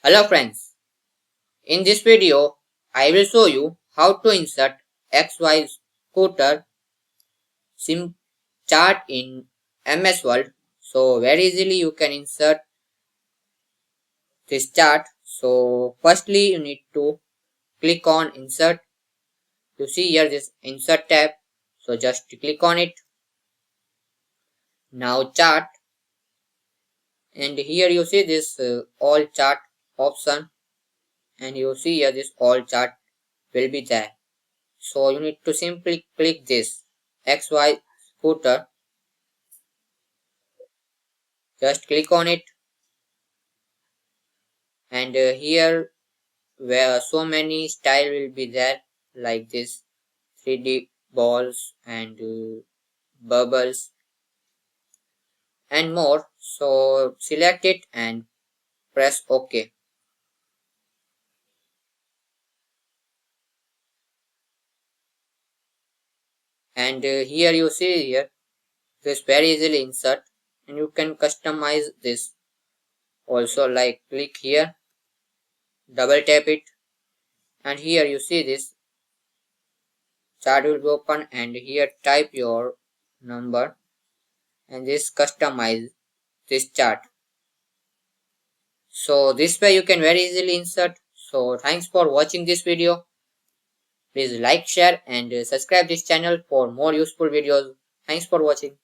Hello friends, in this video I will show you how to insert XY scooter sim chart in MS Word. So very easily you can insert this chart. So firstly you need to click on insert. You see here this insert tab. So just click on it. Now chart, and here you see this all chart option, and you see here this all chart will be there. So you need to simply click this XY scooter. Just click on it, and here where so many style will be there, like this 3D balls and bubbles and more. So select it and press OK. And here you see here this very easily insert, and you can customize this also, like click here, double tap it, and here you see this chart will be open, and here type your number and this customize this chart. So this way you can very easily insert. So thanks for watching this video. Please like, share and subscribe this channel for more useful videos. Thanks for watching.